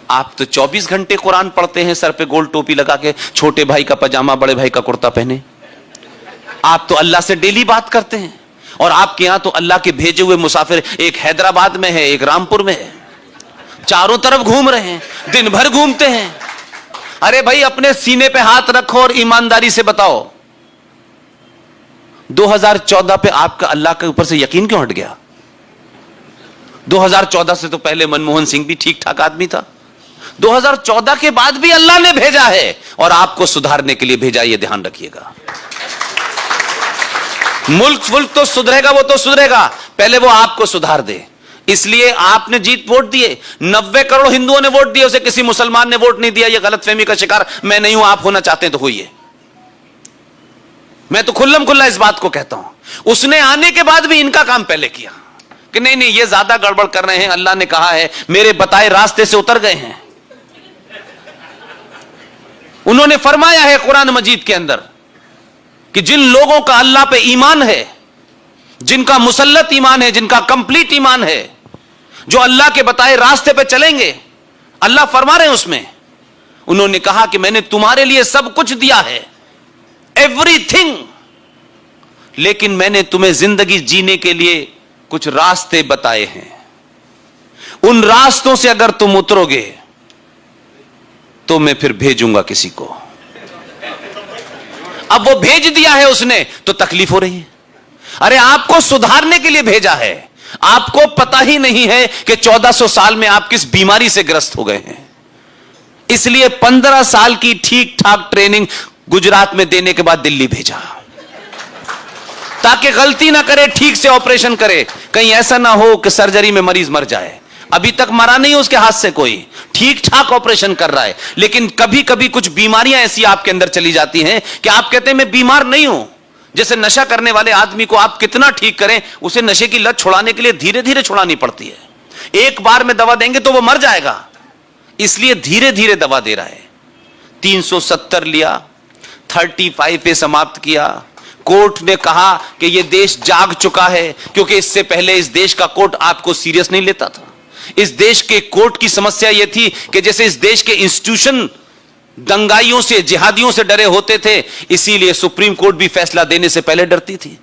आप तो 24 घंटे कुरान पढ़ते हैं, सर पे गोल टोपी लगा के, छोटे भाई का पजामा बड़े भाई का कुर्ता पहने। आप तो अल्लाह से डेली बात करते हैं, और आपके यहां तो अल्लाह के भेजे हुए मुसाफिर एक हैदराबाद में है, एक रामपुर में है, चारों तरफ घूम रहे हैं, दिन भर घूमते हैं। अरे भाई, अपने सीने पे हाथ रखो और ईमानदारी से बताओ, 2014 पे आपका अल्लाह के ऊपर से यकीन क्यों हट गया? 2014 से तो पहले मनमोहन सिंह भी ठीक ठाक आदमी था। 2014 के बाद भी अल्लाह ने भेजा है और आपको सुधारने के लिए भेजा, यह ध्यान रखिएगा। मुल्क तो सुधरेगा, वो तो सुधरेगा, पहले वो आपको सुधार दे। इसलिए आपने जीत वोट दिए, 90 करोड़ हिंदुओं ने वोट दिए, उसे किसी मुसलमान ने वोट नहीं दिया। यह गलतफहमी का शिकार मैं नहीं हूं, आप होना चाहते हैं तो होइए। मैं तो खुल्लम खुल्ला इस बात को कहता हूं। उसने आने के बाद भी इनका काम पहले किया कि नहीं नहीं, ये ज्यादा गड़बड़ कर रहे हैं, अल्लाह ने कहा है, मेरे बताए रास्ते से उतर गए हैं। उन्होंने फरमाया है कुरान मजीद के अंदर कि जिन लोगों का अल्लाह पे ईमान है, जिनका मुसल्लत ईमान है, जिनका कंप्लीट ईमान है, जो अल्लाह के बताए रास्ते पे चलेंगे, अल्लाह फरमा रहे हैं उसमें, उन्होंने कहा कि मैंने तुम्हारे लिए सब कुछ दिया है, एवरीथिंग, लेकिन मैंने तुम्हें जिंदगी जीने के लिए कुछ रास्ते बताए हैं। उन रास्तों से अगर तुम उतरोगे तो मैं फिर भेजूंगा किसी को। अब वो भेज दिया है उसने तो तकलीफ हो रही है। अरे आपको सुधारने के लिए भेजा है, आपको पता ही नहीं है कि 1400 साल में आप किस बीमारी से ग्रस्त हो गए हैं। इसलिए 15 साल की ठीक ठाक ट्रेनिंग गुजरात में देने के बाद दिल्ली भेजा, ताकि गलती ना करे, ठीक से ऑपरेशन करे। कहीं ऐसा ना हो कि सर्जरी में मरीज मर जाए। अभी तक मरा नहीं है उसके हाथ से कोई, ठीक ठाक ऑपरेशन कर रहा है। लेकिन कभी कभी कुछ बीमारियां ऐसी आपके अंदर चली जाती हैं कि आप कहते हैं मैं बीमार नहीं हूं। जैसे नशा करने वाले आदमी को आप कितना ठीक करें, उसे नशे की लत छुड़ाने के लिए धीरे धीरे छुड़ानी पड़ती है। एक बार में दवा देंगे तो वो मर जाएगा, इसलिए धीरे धीरे दवा दे रहा है। 370 लिया, 35 पे समाप्त किया। कोर्ट ने कहा कि यह देश जाग चुका है, क्योंकि इससे पहले इस देश का कोर्ट आपको सीरियस नहीं लेता था। इस देश के कोर्ट की समस्या यह थी कि जैसे इस देश के इंस्टीट्यूशन दंगाइयों से, जिहादियों से डरे होते थे, इसीलिए सुप्रीम कोर्ट भी फैसला देने से पहले डरती थी।